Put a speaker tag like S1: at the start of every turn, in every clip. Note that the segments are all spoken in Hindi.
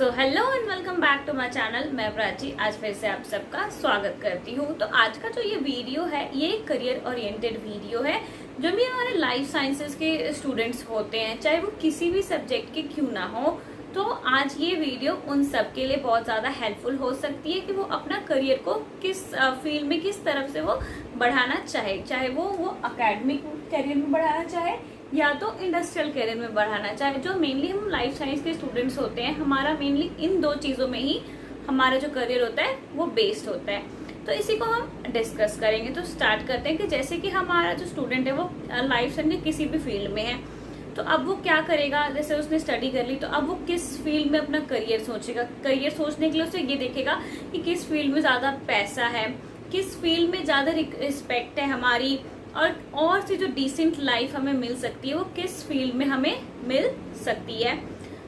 S1: So hello and welcome back to my channel. मैं प्राची आज फिर से आप सबका स्वागत करती हूँ। तो आज का जो ये वीडियो है ये करियर ओरिएंटेड वीडियो है। जो भी हमारे लाइफ साइंसेस के स्टूडेंट्स होते हैं, चाहे वो किसी भी सब्जेक्ट के क्यों ना हो, तो आज ये वीडियो उन सब के लिए बहुत ज़्यादा हेल्पफुल हो सकती है कि वो अपना करियर को किस फील्ड में किस तरफ से वो बढ़ाना चाहे वो अकेडमिक करियर में बढ़ाना चाहे या तो इंडस्ट्रियल करियर में बढ़ाना चाहे। जो मेनली हम लाइफ साइंस के स्टूडेंट्स होते हैं, हमारा मेनली इन दो चीज़ों में ही हमारा जो करियर होता है वो बेस्ड होता है। तो इसी को हम डिस्कस करेंगे। तो स्टार्ट करते हैं कि जैसे कि हमारा जो स्टूडेंट है वो लाइफ साइंस के किसी भी फील्ड में है, तो अब वो क्या करेगा। जैसे उसने स्टडी कर ली, तो अब वो किस फील्ड में अपना करियर सोचेगा। करियर सोचने के लिए उसे ये देखेगा कि किस फील्ड में ज़्यादा पैसा है, किस फील्ड में ज़्यादा रिस्पेक्ट है हमारी, और सी जो डिसेंट लाइफ हमें मिल सकती है वो किस फील्ड में हमें मिल सकती है।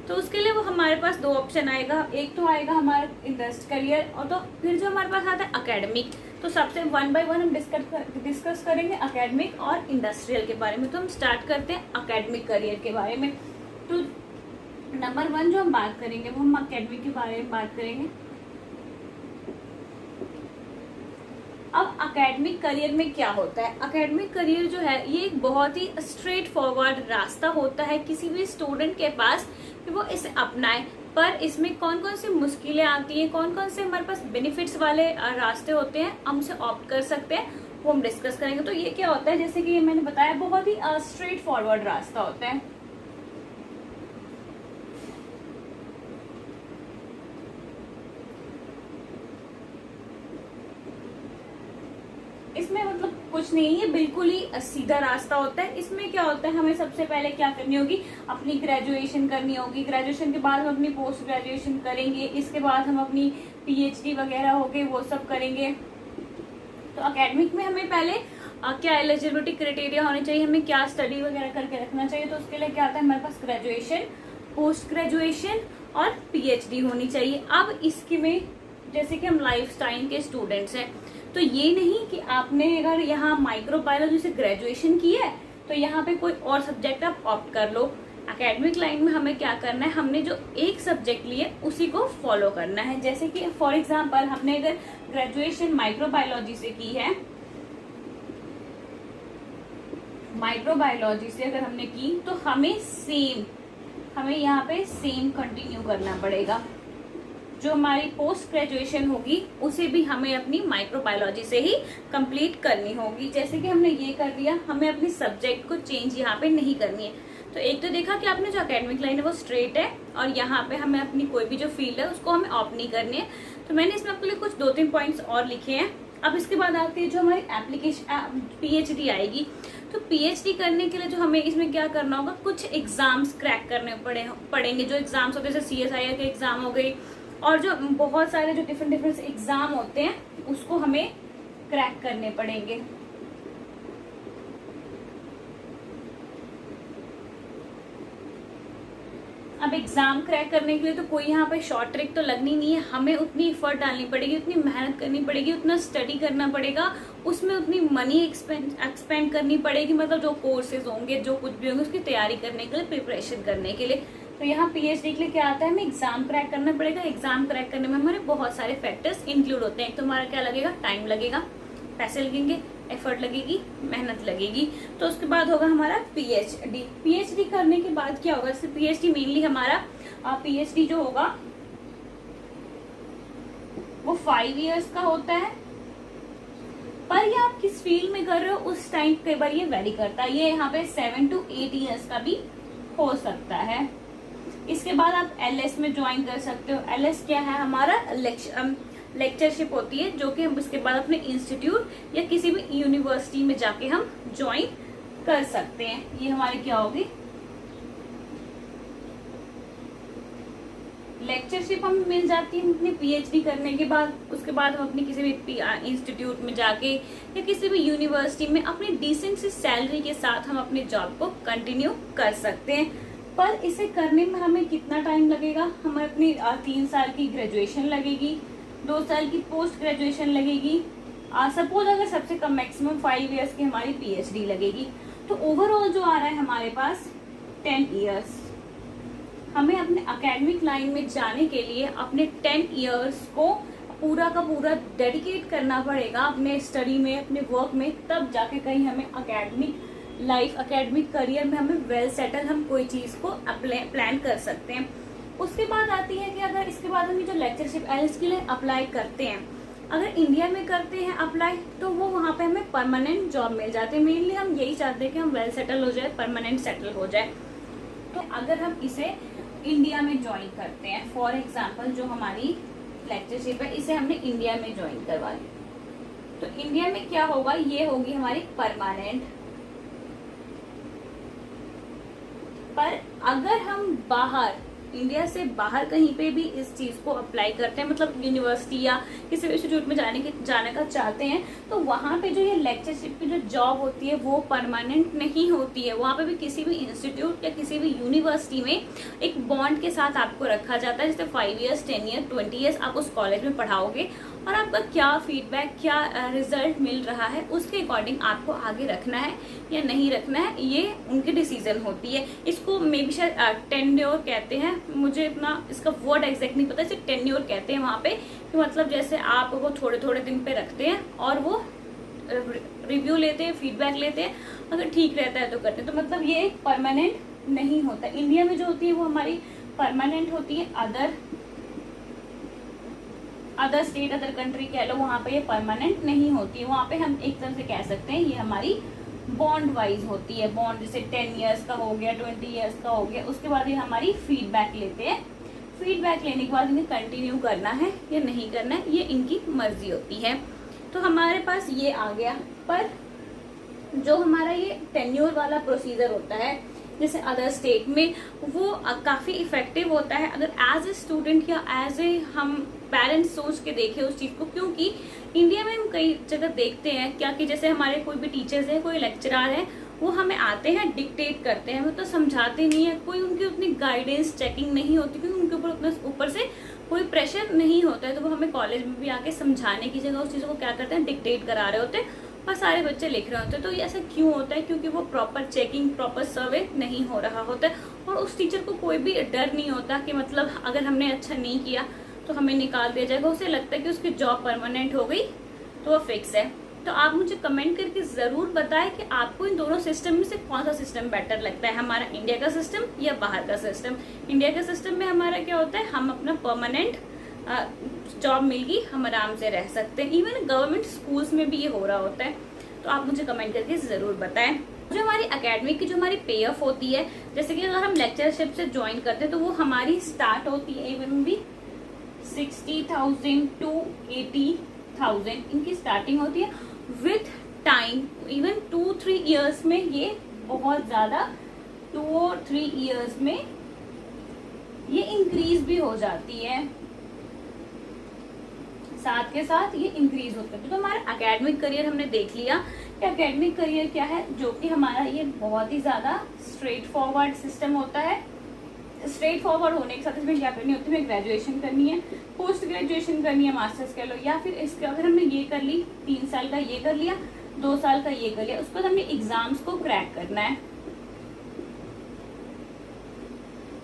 S1: तो उसके लिए वो हमारे पास दो ऑप्शन आएगा। एक तो आएगा हमारा इंडस्ट्रियल करियर, और तो फिर जो हमारे पास आता है अकेडमिक। तो सबसे वन बाय वन हम डिस्कस करेंगे अकेडमिक और इंडस्ट्रियल के बारे में। तो हम स्टार्ट करते हैं अकेडमिक करियर के बारे में। तो नंबर वन जो हम बात करेंगे वो हम अकेडमिक के बारे में बात करेंगे। अब अकेडमिक करियर में क्या होता है। अकेडमिक करियर जो है ये एक बहुत ही स्ट्रेट फॉरवर्ड रास्ता होता है किसी भी स्टूडेंट के पास कि वो इसे अपनाए। पर इसमें कौन कौन सी मुश्किलें आती हैं, कौन कौन से हमारे पास बेनिफिट्स वाले रास्ते होते हैं, हम उसे ऑप्ट कर सकते हैं, वो हम डिस्कस करेंगे। तो ये क्या होता है, जैसे कि मैंने बताया, बहुत ही स्ट्रेट फॉरवर्ड रास्ता होता है। इसमें मतलब कुछ नहीं है, बिल्कुल ही सीधा रास्ता होता है। इसमें क्या होता है, हमें सबसे पहले क्या करनी होगी, अपनी ग्रेजुएशन करनी होगी। ग्रेजुएशन के बाद हम अपनी पोस्ट ग्रेजुएशन करेंगे। इसके बाद हम अपनी पीएचडी वगैरह होगी वो सब करेंगे। तो एकेडमिक में हमें पहले क्या एलिजिबिलिटी क्राइटेरिया होने चाहिए, हमें क्या स्टडी वगैरह करके रखना चाहिए। तो उसके लिए क्या आता है, हमारे पास ग्रेजुएशन, पोस्ट ग्रेजुएशन और पीएचडी होनी चाहिए। अब इसके में जैसे कि हम लाइफ स्टाइल के स्टूडेंट्स हैं, तो ये नहीं कि आपने अगर यहाँ माइक्रोबायोलॉजी से ग्रेजुएशन की है तो यहाँ पे कोई और सब्जेक्ट आप ऑप्ट कर लो। एकेडमिक लाइन में हमें क्या करना है, हमने जो एक सब्जेक्ट लिए उसी को फॉलो करना है। जैसे कि फॉर एग्जांपल हमने अगर ग्रेजुएशन माइक्रोबायोलॉजी से की है, माइक्रोबायोलॉजी से अगर हमने की, तो हमें यहाँ पे सेम कंटिन्यू करना पड़ेगा। जो हमारी पोस्ट ग्रेजुएशन होगी उसे भी हमें अपनी माइक्रोबायोलॉजी से ही कंप्लीट करनी होगी। जैसे कि हमने ये कर दिया, हमें अपनी सब्जेक्ट को चेंज यहाँ पे नहीं करनी है। तो एक तो देखा कि आपने जो एकेडमिक लाइन है वो स्ट्रेट है, और यहाँ पे हमें अपनी कोई भी जो फील्ड है उसको हमें ऑप्ट नहीं करनी है। तो मैंने इसमें आपके लिए कुछ 2-3 पॉइंट्स और लिखे हैं। अब इसके बाद आती है जो हमारी एप्लीकेशन पीएचडी आएगी। तो पीएचडी करने के लिए जो हमें इसमें क्या करना होगा, कुछ एग्जाम्स क्रैक करने पड़ेंगे। जो एग्जाम्स होते हैं जैसे CSIR के एग्जाम हो गई, और जो बहुत सारे जो डिफरेंट एग्जाम होते हैं उसको हमें क्रैक करने पड़ेंगे। अब एग्जाम क्रैक करने के लिए तो कोई यहाँ पे शॉर्ट ट्रिक तो लगनी नहीं है। हमें उतनी एफर्ट डालनी पड़ेगी, उतनी मेहनत करनी पड़ेगी, उतना स्टडी करना पड़ेगा, उसमें उतनी मनी एक्सपेंड करनी पड़ेगी। मतलब जो कोर्सेज होंगे, जो कुछ भी होंगे, उसकी तैयारी करने के लिए, प्रिपरेशन करने के लिए। तो यहाँ पीएचडी के लिए क्या आता है, हमें एग्जाम क्रैक करना पड़ेगा। एग्जाम क्रैक करने में हमारे बहुत सारे फैक्टर्स इंक्लूड होते हैं। एक तो हमारा क्या लगेगा, टाइम लगेगा, पैसे लगेंगे, एफर्ट लगेगी, मेहनत लगेगी। तो उसके बाद होगा हमारा पीएचडी। पीएचडी करने के बाद क्या होगा, जैसे पीएचडी मेनली हमारा पीएचडी जो होगा वो 5 इयर्स का होता है। पर ये आप किस फील्ड में कर रहे हो उस टाइम कई बार ये वेरी करता है। ये यहाँ पे 7 to 8 इयर्स का भी हो सकता है। इसके बाद आप एलएस में ज्वाइन कर सकते हो। एलएस क्या है, हमारा लेक्चरशिप होती है, जो कि हम इसके बाद अपने इंस्टीट्यूट या किसी भी यूनिवर्सिटी में जाके हम ज्वाइन कर सकते हैं। ये हमारी क्या होगी, लेक्चरशिप हमें मिल जाती है अपनी पीएचडी करने के बाद। उसके बाद हम अपनी किसी भी इंस्टीट्यूट में जाके या किसी भी यूनिवर्सिटी में अपनी डिसेंट सी सैलरी के साथ हम अपने जॉब को कंटिन्यू कर सकते हैं। पर इसे करने में हमें कितना टाइम लगेगा, हमें अपनी 3 साल की ग्रेजुएशन लगेगी, 2 साल की पोस्ट ग्रेजुएशन लगेगी, सपोज अगर सबसे कम मैक्सिमम 5 इयर्स की हमारी पीएचडी लगेगी। तो ओवरऑल जो आ रहा है हमारे पास 10 इयर्स। हमें अपने एकेडमिक लाइन में जाने के लिए अपने 10 इयर्स को पूरा का पूरा डेडिकेट करना पड़ेगा अपने स्टडी में, अपने वर्क में, तब जाके कहीं हमें एकेडमिक लाइफ, एकेडमिक करियर में हमें वेल सेटल हम कोई चीज को प्लान कर सकते हैं। उसके बाद आती है कि अगर इसके बाद हम जो लेक्चरशिप एल्स के लिए अप्लाई करते हैं, अगर इंडिया में करते हैं अप्लाई, तो वो वहाँ पे हमें परमानेंट जॉब मिल जाती है। मेनली हम यही चाहते हैं कि हम वेल सेटल हो जाए, परमानेंट सेटल हो जाए। तो अगर हम इसे इंडिया में ज्वाइन करते हैं, फॉर एग्जाम्पल जो हमारी लेक्चरशिप है इसे हमने इंडिया में ज्वाइन करवा ली, तो इंडिया में क्या होगा, ये होगी हमारी परमानेंट। पर अगर हम बाहर, इंडिया से बाहर कहीं पे भी इस चीज को अप्लाई करते हैं, मतलब यूनिवर्सिटी या किसी इंस्टीट्यूट में जाने का चाहते हैं, तो वहां पे जो ये लेक्चरशिप की जो जॉब होती है वो परमानेंट नहीं होती है। वहां पे भी किसी भी इंस्टीट्यूट या किसी भी यूनिवर्सिटी में एक बॉन्ड के साथ आपको रखा जाता है, जैसे 5 ईयर्स, 10 ईयर, 20 ईयर्स आप उस कॉलेज में पढ़ाओगे और आपका क्या फीडबैक, क्या रिजल्ट मिल रहा है, उसके अकॉर्डिंग आपको आगे रखना है या नहीं रखना है, ये उनकी डिसीजन होती है। इसको मे बी शायद टेन्योर कहते हैं, मुझे इतना इसका वर्ड एग्जैक्ट नहीं पता, इसे टेन्योर कहते हैं वहाँ पे, कि मतलब जैसे आप वो थोड़े थोड़े दिन पे रखते हैं और वो रिव्यू लेते हैं, फीडबैक लेते हैं, अगर ठीक रहता है तो करते हैं। तो मतलब ये परमानेंट नहीं होता। इंडिया में जो होती है वो हमारी परमानेंट होती है, अदर स्टेट, अदर कंट्री कह लो, वहां पे ये परमानेंट नहीं होती है। वहां पे हम एक तरह से कह सकते हैं ये हमारी बॉन्ड वाइज होती है। बॉन्ड जैसे 10 इयर्स का हो गया, 20 इयर्स का हो गया, उसके बाद ये हमारी फीडबैक लेते हैं। फीडबैक लेने के बाद इन्हें कंटिन्यू करना है या नहीं करना है, ये इनकी मर्जी होती है। तो हमारे पास ये आ गया। पर जो हमारा ये टेन्योर वाला प्रोसीजर होता है जैसे अदर स्टेट में, वो काफी इफेक्टिव होता है अगर एज ए स्टूडेंट या एज ए हम पेरेंट्स सोच के देखें उस चीज को। क्योंकि इंडिया में हम कई जगह देखते हैं क्या कि जैसे हमारे कोई भी टीचर्स है, कोई लेक्चरर है, वो हमें आते हैं, डिक्टेट करते हैं, वो तो समझाते नहीं है, कोई उनकी उतनी गाइडेंस चेकिंग नहीं होती, क्योंकि उनके ऊपर उतना ऊपर से कोई प्रेशर नहीं होता है। तो वो हमें कॉलेज में भी आके समझाने की जगह उस चीज़ को क्या करते हैं, डिक्टेट करा रहे होते हैं और सारे बच्चे लिख रहे होते हैं। तो ये ऐसा क्यों होता है? क्योंकि वो प्रॉपर चेकिंग, प्रॉपर सर्वे नहीं हो रहा होता है और उस टीचर को कोई भी डर नहीं होता कि मतलब अगर हमने अच्छा नहीं किया तो हमें निकाल दिया जाएगा। उसे लगता है कि उसकी जॉब परमानेंट हो गई तो वो फिक्स है। तो आप मुझे कमेंट करके ज़रूर बताएं कि आपको इन दोनों सिस्टम में से कौन सा सिस्टम बेटर लगता है, हमारा इंडिया का सिस्टम या बाहर का सिस्टम। इंडिया के सिस्टम में हमारा क्या होता है, हम अपना परमानेंट जॉब मिल गई, हम आराम से रह सकते हैं। इवन गवर्नमेंट स्कूल्स में भी ये हो रहा होता है। तो आप मुझे कमेंट करके ज़रूर बताएं। जो हमारी एकेडमिक की जो हमारी पे ऑफ होती है, जैसे कि अगर हम लेक्चरशिप से ज्वाइन करते हैं तो वो हमारी स्टार्ट होती है इवन भी 60,000 to 80,000 इनकी स्टार्टिंग होती है। विथ टाइम इवन 2-3 ईयर्स में ये बहुत ज्यादा 2 और 3 ईयर्स में ये इंक्रीज भी हो जाती है, साथ के साथ ये इंक्रीज होता है। तो हमारा एकेडमिक करियर हमने देख लिया कि एकेडमिक करियर क्या है, जो कि हमारा ये बहुत ही ज्यादा स्ट्रेट फॉरवर्ड सिस्टम होता है। स्ट्रेट फॉरवर्ड होने के साथ इसमें क्या करनी होती है, हमें ग्रेजुएशन करनी है, पोस्ट ग्रेजुएशन करनी है, मास्टर्स कर लो, या फिर इसके अगर हमने ये कर ली 3 साल का ये कर लिया, 2 साल का ये कर लिया, उसके बाद हमने एग्जाम्स को क्रैक करना है।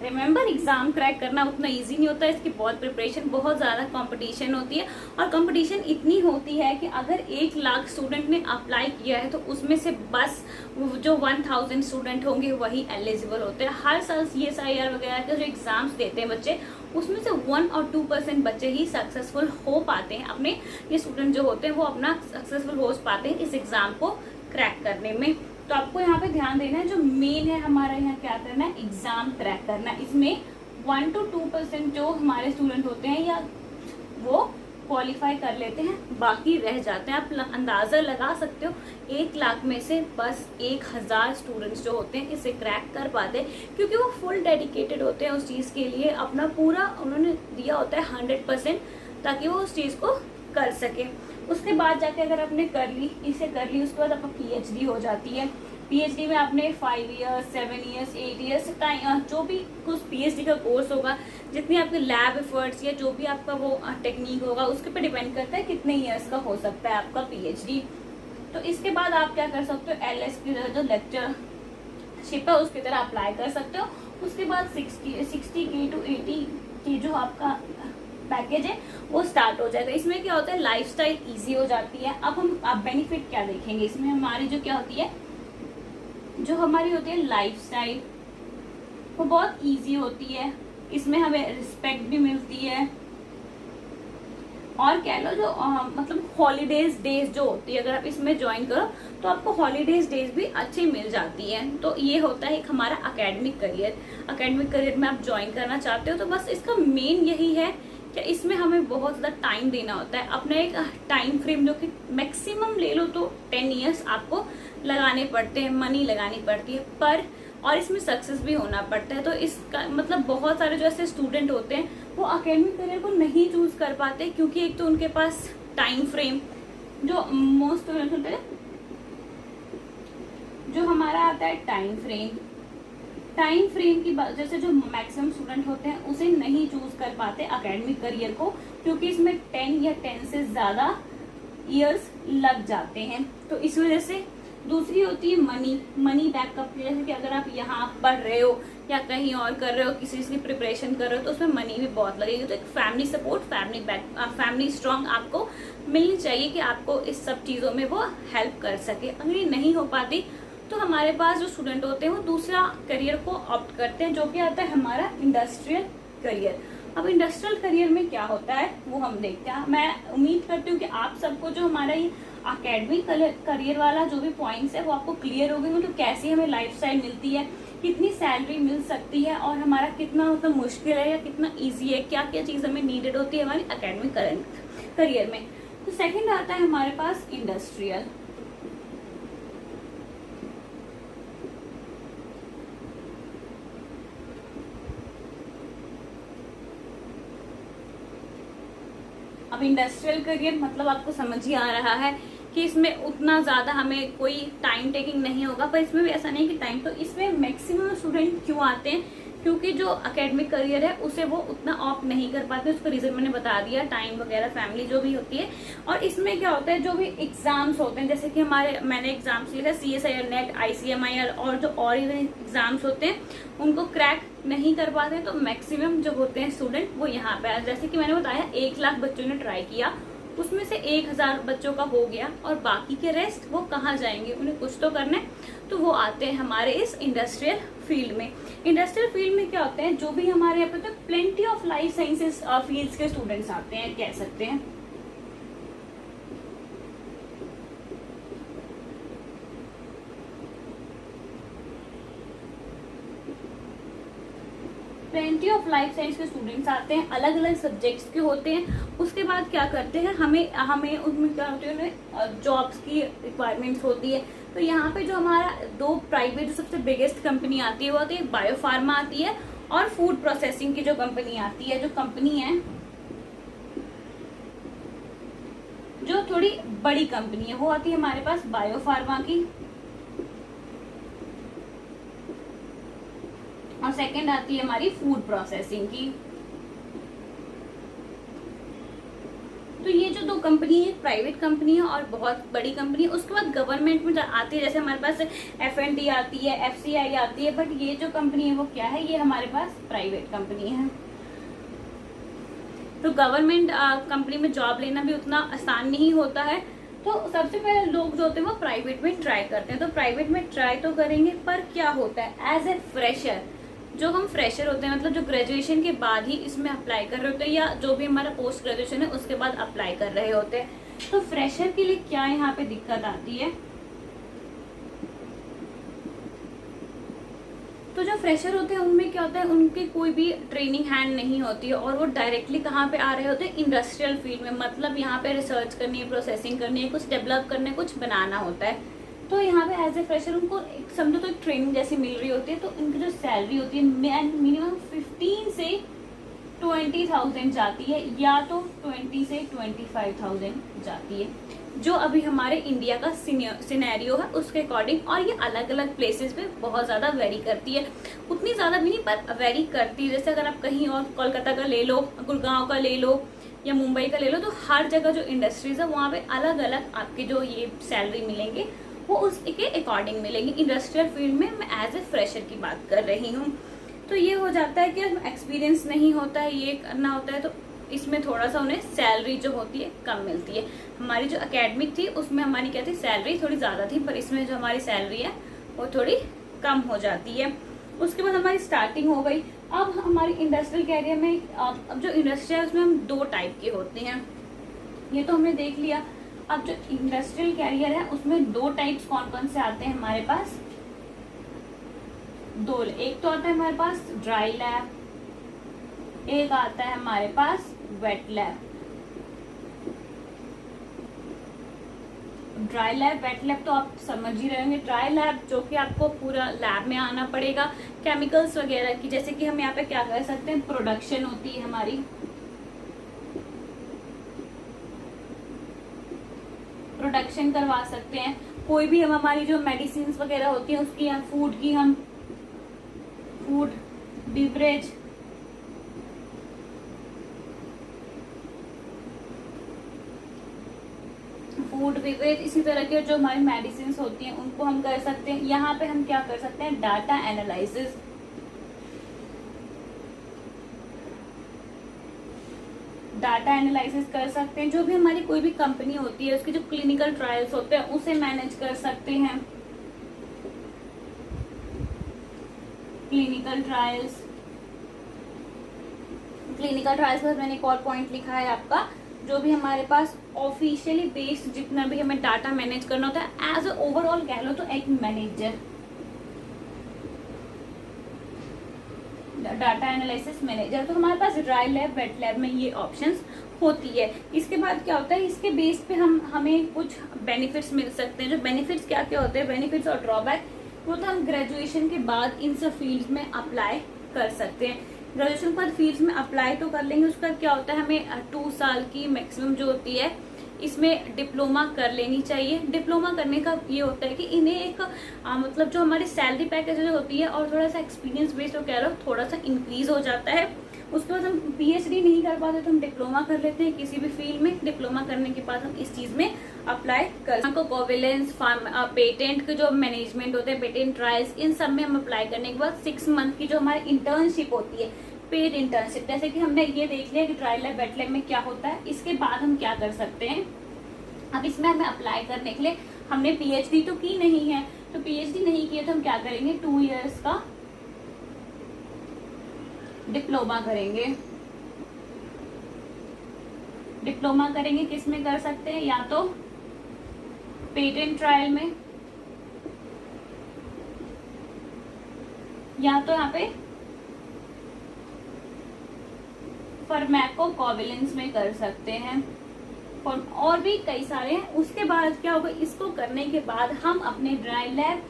S1: रिमेम्बर, एग्जाम क्रैक करना उतना इजी नहीं होता है, इसकी बहुत प्रिपरेशन, बहुत ज़्यादा कंपटीशन होती है। और कंपटीशन इतनी होती है कि अगर 1 लाख स्टूडेंट ने अप्लाई किया है तो उसमें से बस जो 1000 स्टूडेंट होंगे वही एलिजिबल होते हैं। हर साल CSIR वगैरह के जो एग्जाम्स देते हैं बच्चे, उसमें से 1 और 2% बच्चे ही सक्सेसफुल हो पाते हैं। अपने ये स्टूडेंट जो होते हैं वो अपना सक्सेसफुल हो पाते हैं इस एग्जाम को क्रैक करने में। तो आपको यहाँ पे ध्यान देना है, जो मेन है हमारा यहाँ क्या करना है, एग्जाम क्रैक करना है। इसमें 1 to 2% जो हमारे स्टूडेंट होते हैं या वो क्वालिफाई कर लेते हैं, बाकी रह जाते हैं। आप अंदाजा लगा सकते हो 1 लाख में से बस 1000 स्टूडेंट्स जो होते हैं इसे क्रैक कर पाते हैं, क्योंकि वो फुल डेडिकेटेड होते हैं उस चीज़ के लिए, अपना पूरा उन्होंने दिया होता है 100% ताकि वो उस चीज़ को कर सके। उसके बाद जाके अगर आपने कर ली, इसे कर ली, उसके बाद आपका PhD हो जाती है। PhD में आपने 5 ईयर्स, 7 ईयर्स, 8 ईयर्स जो भी कुछ PhD का कोर्स होगा, जितनी आपके लैब एफर्ट्स या जो भी आपका वो टेक्निक होगा उसके पे डिपेंड करता है कितने ईयर्स का हो सकता है आपका PhD। तो इसके बाद आप क्या कर सकते हो, LS की तरह जो लेक्चरशिप है उसकी तरह अप्लाई कर सकते हो उसके बाद 60K to 80K जो आपका पैकेज है वो स्टार्ट हो जाएगा। इसमें क्या होता है, लाइफस्टाइल इजी हो जाती है। अब हम आप बेनिफिट क्या देखेंगे इसमें, हमारी जो क्या होती है, जो हमारी होती है लाइफस्टाइल वो बहुत इजी होती है। इसमें हमें रिस्पेक्ट भी मिलती है, और कह लो जो मतलब हॉलीडेज डेज जो होती है, अगर आप इसमें ज्वाइन करो तो आपको हॉलीडेज डेज भी अच्छी मिल जाती है। तो ये होता है एक हमारा एकेडमिक करियर। एकेडमिक करियर में आप ज्वाइन करना चाहते हो तो बस इसका मेन यही है कि इसमें हमें बहुत ज़्यादा टाइम देना होता है, अपना एक टाइम फ्रेम जो कि मैक्सिमम ले लो तो 10 ईयर्स आपको लगाने पड़ते हैं, मनी लगानी पड़ती है पर, और इसमें सक्सेस भी होना पड़ता है। तो इसका मतलब बहुत सारे जो ऐसे स्टूडेंट होते हैं वो एकेडमिक करियर को नहीं चूज कर पाते, क्योंकि एक तो उनके पास टाइम फ्रेम जो मोस्ट स्टूडेंट होते हैं, जो हमारा आता है टाइम फ्रेम की वजह से जो मैक्सिमम स्टूडेंट होते हैं उसे नहीं चूज कर पाते एकेडमिक करियर को, क्योंकि इसमें 10 या 10 से ज्यादा ईयर्स लग जाते हैं। तो इस वजह से दूसरी होती है मनी बैकअप, जैसे कि अगर आप यहाँ पढ़ रहे हो या कहीं और कर रहे हो, किसी चीज की प्रिपरेशन कर रहे हो तो उसमें मनी भी बहुत लगेगी। तो एक फैमिली सपोर्ट, फैमिली स्ट्रांग आपको मिलनी चाहिए कि आपको इस सब चीजों में वो हेल्प कर सके। अगर ये नहीं हो पाती तो हमारे पास जो स्टूडेंट होते हैं वो दूसरा करियर को ऑप्ट करते हैं, जो कि आता है हमारा इंडस्ट्रियल करियर। अब इंडस्ट्रियल करियर में क्या होता है वो हम देखते हैं। मैं उम्मीद करती हूँ कि आप सबको जो हमारा ये एकेडमिक करियर वाला जो भी पॉइंट्स है वो आपको क्लियर हो गए, मतलब कैसी हमें लाइफस्टाइल मिलती है, कितनी सैलरी मिल सकती है, और हमारा कितना मतलब मुश्किल है या कितना ईजी है, क्या क्या चीज हमें नीडेड होती है हमारी एकेडमिक करियर में। तो सेकंड आता है हमारे पास इंडस्ट्रियल। अब इंडस्ट्रियल करियर मतलब आपको समझ ही आ रहा है कि इसमें उतना ज्यादा हमें कोई टाइम टेकिंग नहीं होगा, पर इसमें भी ऐसा नहीं कि टाइम, तो इसमें मैक्सिमम स्टूडेंट क्यों आते हैं, क्योंकि जो एकेडमिक करियर है उसे वो उतना ऑप्ट नहीं कर पाते। उसका रीजन मैंने बता दिया, टाइम वगैरह, फैमिली जो भी होती है। और इसमें क्या होता है, जो भी एग्जाम्स होते हैं, जैसे कि मैंने एग्जाम्स लिखा CSIR नेट, ICMIR और जो और एग्जाम्स होते हैं उनको क्रैक नहीं कर पाते, तो मैक्सिमम जो होते हैं स्टूडेंट वो यहाँ पे आए। जैसे कि मैंने बताया 1 लाख बच्चों ने ट्राई किया, उसमें से 1000 बच्चों का हो गया, और बाकी के रेस्ट वो कहाँ जाएंगे, उन्हें कुछ तो करना है, तो वो आते हैं हमारे इस इंडस्ट्रियल फील्ड में। इंडस्ट्रियल फील्ड में क्या होते हैं, जो भी हमारे यहाँ पे तो plenty of life sciences fields के स्टूडेंट्स आते हैं, कह सकते हैं। प्लेंटी ऑफ लाइफ साइंस के स्टूडेंट्स आते हैं, अलग अलग सब्जेक्ट्स के होते हैं। उसके बाद क्या करते हैं, हमें उनमें क्या होती है, उन्हें जॉब्स की रिक्वायरमेंट्स होती है। तो यहाँ पे जो हमारा 2 प्राइवेट जो सबसे बिगेस्ट कंपनी आती है वो आती है बायोफार्मा आती है, और फूड प्रोसेसिंग की जो कंपनी आती है, जो कंपनी है जो थोड़ी बड़ी कंपनी है वो आती है हमारे पास बायोफार्मा की, और सेकंड आती है हमारी फूड प्रोसेसिंग की। तो ये जो 2 कंपनी है, प्राइवेट कंपनी है और बहुत बड़ी कंपनी है। उसके बाद गवर्नमेंट में आती है, जैसे हमारे पास FNT आती है, FCI आती है, बट ये जो कंपनी है वो क्या है, ये हमारे पास प्राइवेट कंपनी है। तो गवर्नमेंट कंपनी में जॉब लेना भी उतना आसान नहीं होता है, तो सबसे पहले लोग जो होते हैं वो प्राइवेट में ट्राई करते हैं। तो प्राइवेट में ट्राई तो करेंगे, पर क्या होता है, एज ए फ्रेशर, जो हम फ्रेशर होते हैं, मतलब जो ग्रेजुएशन के बाद ही इसमें अप्लाई कर रहे होते हैं, या जो भी हमारा पोस्ट ग्रेजुएशन है उसके बाद अप्लाई कर रहे होते हैं, तो फ्रेशर के लिए क्या यहाँ पे दिक्कत आती है। तो जो फ्रेशर होते हैं उनमें क्या होता है, उनकी कोई भी ट्रेनिंग हैंड नहीं होती है, और वो डायरेक्टली कहाँ पे आ रहे होते हैं, इंडस्ट्रियल फील्ड में। मतलब यहाँ पे रिसर्च करनी है, प्रोसेसिंग करनी है, कुछ डेवलप करने, कुछ बनाना होता है। तो यहाँ पे एज ए फ्रेशर उनको समझो तो एक ट्रेनिंग जैसी मिल रही होती है, तो उनकी जो सैलरी होती है मिनिमम 15 से 20,000 जाती है, या तो 20 से 25,000 जाती है, जो अभी हमारे इंडिया का सिनेरियो है उसके अकॉर्डिंग। और ये अलग अलग प्लेसेस पे बहुत ज़्यादा वेरी करती है, उतनी ज़्यादा भी नहीं पर वेरी करती है। जैसे अगर आप कहीं और कोलकाता का ले लो, गुड़गांव का ले लो, या मुंबई का ले लो, तो हर जगह जो इंडस्ट्रीज है वहाँ पे अलग अलग आपके जो ये सैलरी मिलेंगे वो उसके अकॉर्डिंग मिलेंगे। इंडस्ट्रियल फील्ड में मैं एज ए फ्रेशर की बात कर रही हूँ। तो ये हो जाता है कि एक्सपीरियंस नहीं होता है, ये करना होता है, तो इसमें थोड़ा सा उन्हें सैलरी जो होती है कम मिलती है। हमारी जो एकेडमिक थी उसमें हमारी क्या थी, सैलरी थोड़ी ज़्यादा थी, पर इसमें जो हमारी सैलरी है वो थोड़ी कम हो जाती है। उसके बाद हमारी स्टार्टिंग हो गई। अब हमारी इंडस्ट्रियल कैरियर में अब जो इंडस्ट्री है उसमें हम 2 टाइप के होते हैं, ये तो हमने देख लिया। अब जो इंडस्ट्रियल कैरियर है उसमें 2 टाइप्स कौन कौन से आते हैं हमारे पास, 2। एक तो आता है हमारे पास ड्राई लैब, एक आता है हमारे पास wet lab. Dry lab, wet lab तो आप समझ ही रहे होंगे। ड्राई लैब जो कि आपको पूरा लैब में आना पड़ेगा, केमिकल्स वगैरह की, जैसे कि हम यहाँ पे क्या कर सकते हैं, प्रोडक्शन होती है हमारी, प्रोडक्शन करवा सकते हैं। कोई भी हम हमारी जो मेडिसिन वगैरह होती है उसकी, फूड की, हम फूड बिवरेज, फूड बिवरेज, इसी तरह के जो हमारी मेडिसिन होती हैं उनको हम कर सकते हैं। यहाँ पे हम क्या कर सकते हैं, डाटा एनालिसिस, डाटा एनालिसिस कर सकते हैं। जो भी हमारी कोई भी कंपनी होती है उसके जो क्लिनिकल ट्रायल्स होते हैं उसे मैनेज कर सकते हैं। क्लिनिकल ट्रायल्स, क्लिनिकल ट्रायल्स पर मैंने एक और पॉइंट लिखा है आपका, जो भी हमारे पास ऑफिशियली बेस्ड जितना भी हमें डाटा मैनेज करना होता है, एज ए ओवरऑल कह लो तो एक मैनेजर, डाटा एनालिसिस मैनेजर। तो हमारे पास ड्राई लैब, वेट लैब में ये ऑप्शंस होती है। इसके बाद क्या होता है, इसके बेस पे हमें कुछ बेनिफिट्स मिल सकते हैं। जो बेनिफिट्स क्या क्या होते हैं, बेनिफिट्स और ड्रॉबैक, वो तो हम ग्रेजुएशन के बाद इन सब फील्ड में अप्लाई कर सकते हैं। ग्रेजुएशन के बाद फील्ड में अप्लाई तो कर लेंगे, उसका क्या होता है, हमें 2 साल की मैक्सिमम जो होती है इसमें डिप्लोमा कर लेनी चाहिए। डिप्लोमा करने का ये होता है कि इन्हें एक मतलब जो हमारी सैलरी पैकेज जो होती है और थोड़ा सा एक्सपीरियंस बेस्ड तो कह लो थोड़ा सा इंक्रीज हो जाता है। उसके बाद हम पीएचडी नहीं कर पाते तो हम डिप्लोमा कर लेते हैं किसी भी फील्ड में। डिप्लोमा करने के बाद हम इस चीज में अप्लाई कर सकते हैं। कोविलेंस, पेटेंट के जो मैनेजमेंट होते हैं, पेटेंट ट्रायल्स, इन सब में हम अप्लाई करने के बाद 6 मंथ की जो हमारी इंटर्नशिप होती है, पेड इंटर्नशिप, जैसे कि हमने ये देख लिया कि ड्राई लैब, वेट लैब में क्या होता है। इसके बाद हम क्या कर सकते हैं, अब इसमें हमें अप्लाई करने के लिए हमने पीएचडी तो की नहीं है, तो पीएचडी नहीं किया तो हम क्या करेंगे, 2 इयर्स का डिप्लोमा करेंगे। डिप्लोमा करेंगे किस में कर सकते हैं, या तो पेटेंट ट्रायल में, या तो यहाँ पे फार्माकोकोविलेंस में कर सकते हैं, और भी कई सारे हैं। उसके बाद क्या होगा, इसको करने के बाद हम अपने ड्राई लैब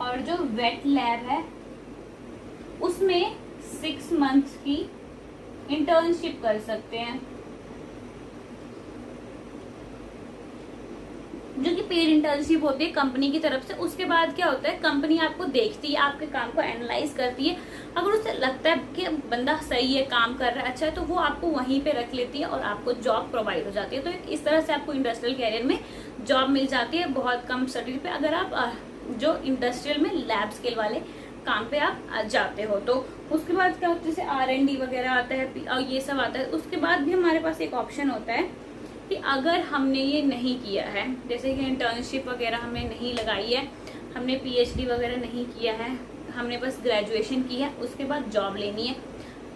S1: और जो वेट लैब है उसमें 6 मंथ की इंटर्नशिप कर सकते हैं, जो कि पेड इंटर्नशिप होती है कंपनी की तरफ से। उसके बाद क्या होता है, कंपनी आपको देखती है, आपके काम को एनालाइज करती है, अगर उसे लगता है कि बंदा सही है, काम कर रहा है, अच्छा है, तो वो आपको वहीं पे रख लेती है और आपको जॉब प्रोवाइड हो जाती है। तो इस तरह से आपको इंडस्ट्रियल कैरियर में जॉब मिल जाती है बहुत कम सैलरी पे, अगर आप जो इंडस्ट्रियल में लैब स्केल वाले काम पे आप जाते हो। तो उसके बाद क्या होता है, जैसे R&D वगैरह आता है और ये सब आता है। उसके बाद भी हमारे पास एक ऑप्शन होता है कि अगर हमने ये नहीं किया है, जैसे कि इंटर्नशिप वगैरह हमने नहीं लगाई है, हमने पीएचडी वगैरह नहीं किया है, हमने बस ग्रेजुएशन की है, उसके बाद जॉब लेनी है।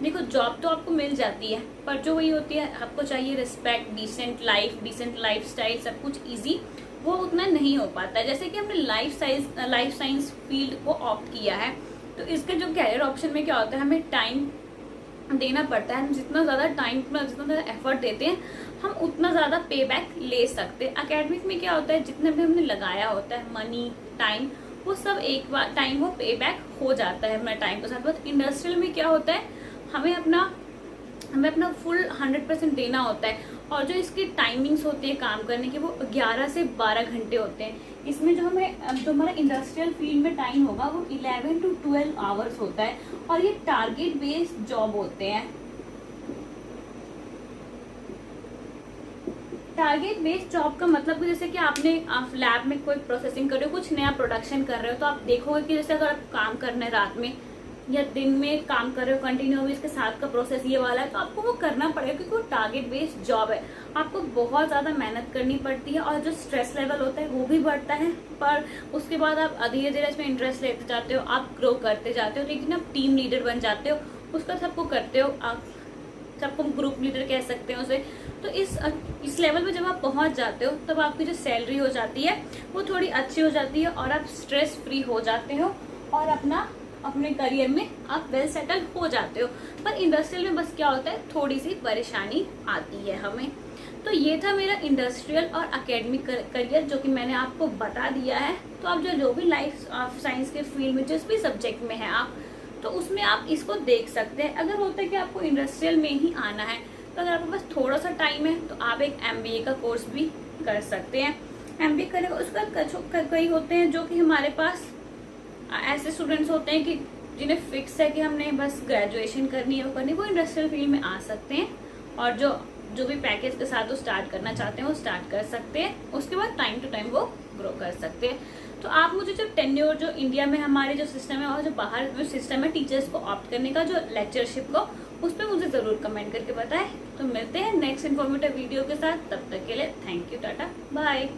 S1: देखो जॉब तो आपको मिल जाती है, पर जो वही होती है, आपको चाहिए रिस्पेक्ट, डिसेंट लाइफ स्टाइल, सब कुछ ईजी, वो उतना नहीं हो पाता है। जैसे कि हमने लाइफ साइंस फील्ड को ऑप्ट किया है, तो इसके जो कैरियर ऑप्शन में क्या होता है, हमें टाइम देना पड़ता है। हम जितना ज़्यादा टाइम, जितना ज़्यादा एफर्ट देते हैं, हम उतना ज़्यादा पे बैक ले सकते हैं। एकेडमिक में क्या होता है, जितना भी हमने लगाया होता है मनी, टाइम, वो सब एक बार टाइम वो पे बैक हो जाता है हमारे टाइम के साथ। बस इंडस्ट्रियल में क्या होता है, हमें अपना फुल 100% देना होता है, और जो इसकी टाइमिंग्स होती है काम करने की, वो 11 से 12 घंटे होते हैं। इसमें जो हमारा इंडस्ट्रियल फील्ड में टाइम होगा वो 11 to 12 आवर्स होता है, और ये टारगेट बेस्ड जॉब होते हैं। टारगेट बेस्ड जॉब का मतलब कि जैसे कि आपने लैब में कोई प्रोसेसिंग कर रहे हो, कुछ नया प्रोडक्शन कर रहे हो, तो आप देखोगे कि जैसे अगर आप काम करना है रात में या दिन में काम कर रहे हो कंटिन्यू, इसके साथ का प्रोसेस ये वाला है, तो आपको वो करना पड़ेगा क्योंकि वो टारगेट बेस्ड जॉब है। आपको बहुत ज्यादा मेहनत करनी पड़ती है और जो स्ट्रेस लेवल होता है वो भी बढ़ता है, पर उसके बाद आप धीरे धीरे इसमें इंटरेस्ट लेते जाते हो, आप ग्रो करते जाते हो, लेकिन आप टीम लीडर बन जाते हो, उसका सबको करते हो, आप सबको ग्रुप लीडर कह सकते हैं उसे। तो इस लेवल पे जब आप पहुंच जाते हो तब आपकी जो सैलरी हो जाती है वो थोड़ी अच्छी हो जाती है और आप स्ट्रेस फ्री हो जाते हो और अपने करियर में आप वेल सेटल हो जाते हो। पर इंडस्ट्रियल में बस क्या होता है, थोड़ी सी परेशानी आती है हमें। तो ये था मेरा इंडस्ट्रियल और एकेडमिक करियर जो कि मैंने आपको बता दिया है। तो आप जो भी लाइफ साइंस के फील्ड में जिस भी सब्जेक्ट में है आप, तो उसमें आप इसको देख सकते हैं। अगर होता है कि आपको इंडस्ट्रियल में ही आना है तो अगर आपके पास थोड़ा सा टाइम है तो आप एक MBA का कोर्स भी कर सकते हैं। MBA करने का उसका कई होते हैं जो कि हमारे पास ऐसे स्टूडेंट्स होते हैं कि जिन्हें फिक्स है कि हमने बस ग्रेजुएशन करनी है, वो इंडस्ट्रियल फील्ड में आ सकते हैं और जो भी पैकेज के साथ वो स्टार्ट करना चाहते हैं वो स्टार्ट कर सकते हैं। उसके बाद टाइम टू टाइम वो ग्रो कर सकते हैं। तो आप मुझे जो टेन्योर जो इंडिया में हमारे जो सिस्टम है और जो बाहर जो सिस्टम है टीचर्स को ऑप्ट करने का, जो लेक्चरशिप को, उस पर मुझे जरूर कमेंट करके बताएं। तो मिलते हैं नेक्स्ट इन्फॉर्मेटिव वीडियो के साथ, तब तक के लिए थैंक यू, टाटा बाय।